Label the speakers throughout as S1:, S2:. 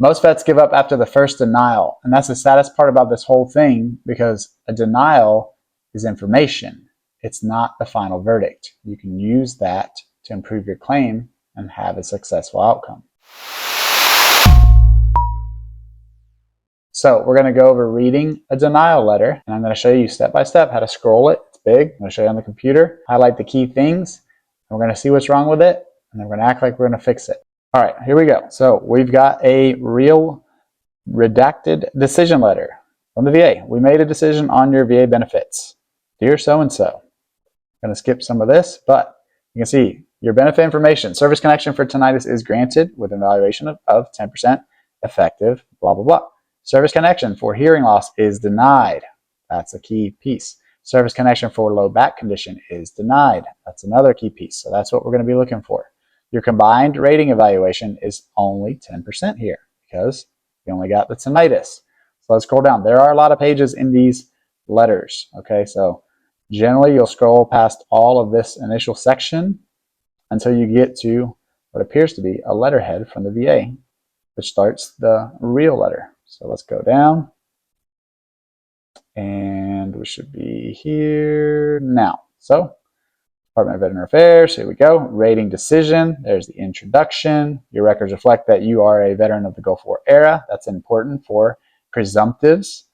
S1: Most vets give up after the first denial, and that's the saddest part about this whole thing, because a denial is information. It's not the final verdict. You can use that to improve your claim and have a successful outcome. So we're going to go over reading a denial letter, and I'm going to show you step by step how to scroll it. It's big. I'm going to show you on the computer, highlight the key things, and we're going to see what's wrong with it, and then we're going to act like we're going to fix it. All right, here we go. So we've got a real redacted decision letter from the VA. We made a decision on your VA benefits. Dear so-and-so. I'm going to skip some of this, but you can see your benefit information. Service connection for tinnitus is granted with an evaluation of 10% effective, blah, blah, blah. Service connection for hearing loss is denied. That's a key piece. Service connection for low back condition is denied. That's another key piece. So that's what we're going to be looking for. Your combined rating evaluation is only 10% here because you only got the tinnitus. So let's scroll down. There are a lot of pages in these letters. Okay, so generally you'll scroll past all of this initial section until you get to what appears to be a letterhead from the VA, which starts the real letter. So let's go down, and we should be here now. So Department of Veteran Affairs, here we go. Rating decision, there's the introduction. Your records reflect that you are a veteran of the Gulf War era. That's important for presumptives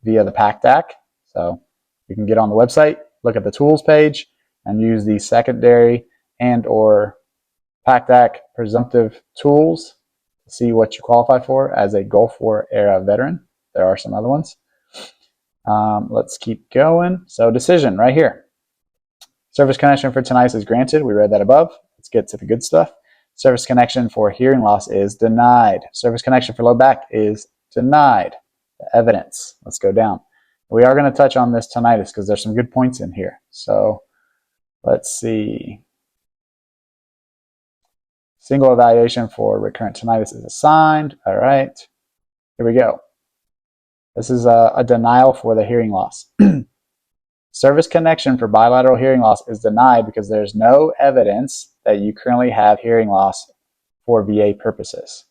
S1: via the PACT Act. So you can get on the website, look at the tools page, and use the secondary and or PACT Act presumptive tools to see what you qualify for as a Gulf War era veteran. There are some other ones. Let's keep going. So decision right here. Service connection for tinnitus is granted. We read that above. Let's get to the good stuff. Service connection for hearing loss is denied. Service connection for low back is denied. The evidence. Let's go down. We are going to touch on this tinnitus because there's some good points in here. So let's see. Single evaluation for recurrent tinnitus is assigned. All right. Here we go. This is a denial for the hearing loss. Service connection for bilateral hearing loss is denied because there's no evidence that you currently have hearing loss for VA purposes.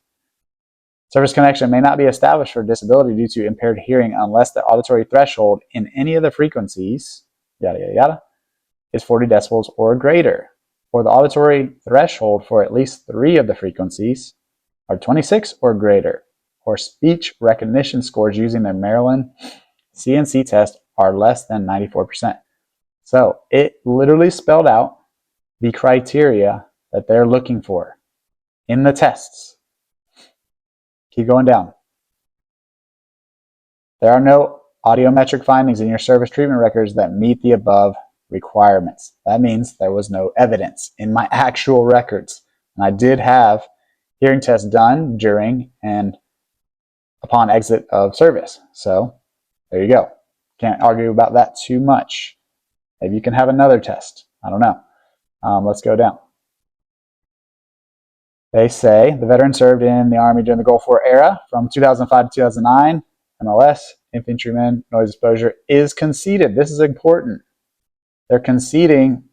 S1: Service connection may not be established for disability due to impaired hearing unless the auditory threshold in any of the frequencies, yada, yada, yada, is 40 decibels or greater, or the auditory threshold for at least 3 of the frequencies are 26 or greater, or speech recognition scores using the Maryland CNC test are less than 94%. So it literally spelled out the criteria that they're looking for in the tests. Keep going down. There are no audiometric findings in your service treatment records that meet the above requirements. That means there was no evidence in my actual records. And I did have hearing tests done during and upon exit of service. So there you go. Can't argue about that too much. Maybe you can have another test. I don't know. Let's go down. They say the veteran served in the Army during the Gulf War era from 2005 to 2009. MLS, infantryman, noise exposure is conceded. This is important. They're conceding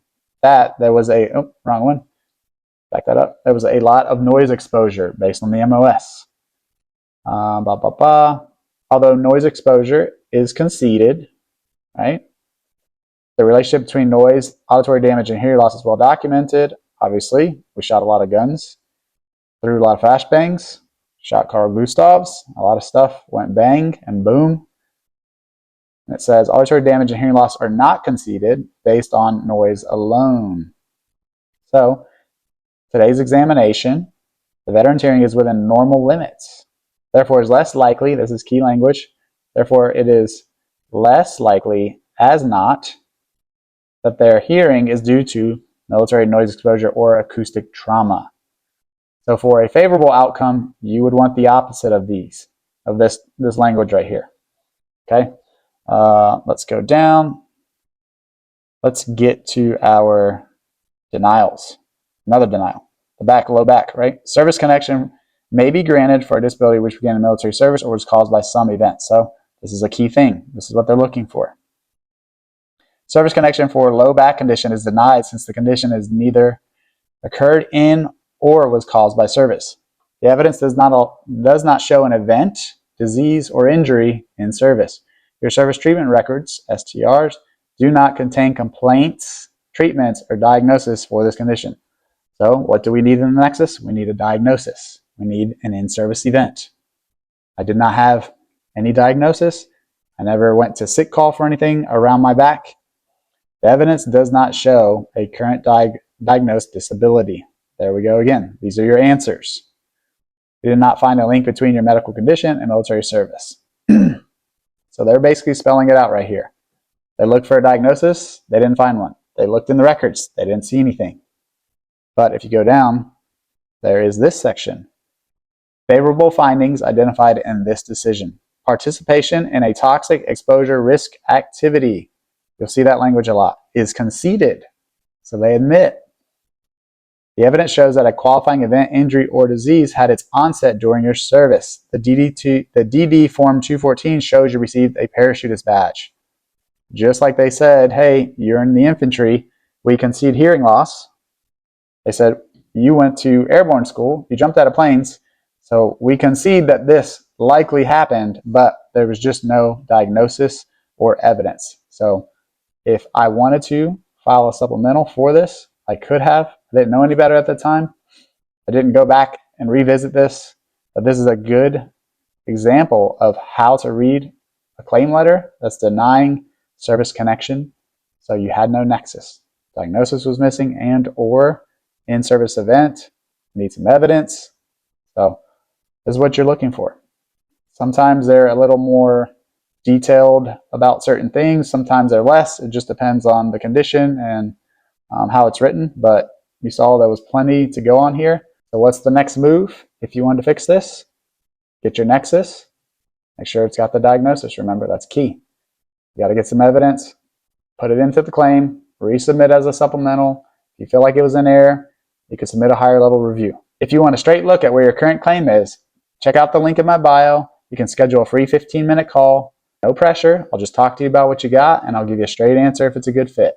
S1: that there was a, oh, wrong one. Back that up. There was a lot of noise exposure based on the MOS. Although noise exposure is conceded, right? The relationship between noise, auditory damage, and hearing loss is well documented. Obviously, we shot a lot of guns, threw a lot of flashbangs, shot Carl Gustavs. A lot of stuff went bang and boom. And it says auditory damage and hearing loss are not conceded based on noise alone. So, today's examination, the veteran's hearing is within normal limits. Therefore, is less likely, this is key language, therefore it is less likely as not that their hearing is due to military noise exposure or acoustic trauma. So for a favorable outcome, you would want the opposite of these, of this language right here. Okay, let's go down. Let's get to our denials. Another denial, the back, low back, right? Service connection may be granted for a disability which began in military service or was caused by some event. So this is a key thing. This is what they're looking for. Service connection for low back condition is denied since the condition is neither occurred in or was caused by service. The evidence does not show an event, disease, or injury in service. Your service treatment records, STRs, do not contain complaints, treatments, or diagnosis for this condition. So what do we need in the nexus? We need a diagnosis. We need an in-service event. I did not have any diagnosis. I never went to sick call for anything around my back. The evidence does not show a current diagnosed disability. There we go again. These are your answers. We did not find a link between your medical condition and military service. So they're basically spelling it out right here. They looked for a diagnosis. They didn't find one. They looked in the records. They didn't see anything. But if you go down, there is this section. Favorable findings identified in this decision. Participation in a toxic exposure risk activity, you'll see that language a lot, is conceded. So they admit. The evidence shows that a qualifying event, injury, or disease had its onset during your service. The DD Form 214 shows you received a parachutist badge. Just like they said, hey, you're in the infantry, we concede hearing loss. They said, you went to airborne school, you jumped out of planes, so we concede that this likely happened, but there was just no diagnosis or evidence. So if I wanted to file a supplemental for this, I could have. I didn't know any better at the time. I didn't go back and revisit this, but this is a good example of how to read a claim letter that's denying service connection. So you had no nexus. Diagnosis was missing and or in-service event. Need some evidence. So this is what you're looking for. Sometimes they're a little more detailed about certain things. Sometimes they're less. It just depends on the condition and how it's written. But you saw there was plenty to go on here. So what's the next move if you want to fix this? Get your nexus. Make sure it's got the diagnosis. Remember, that's key. You got to get some evidence. Put it into the claim. Resubmit as a supplemental. If you feel like it was in error, you can submit a higher level review. If you want a straight look at where your current claim is, check out the link in my bio. You can schedule a free 15-minute call. No pressure. I'll just talk to you about what you got, and I'll give you a straight answer if it's a good fit.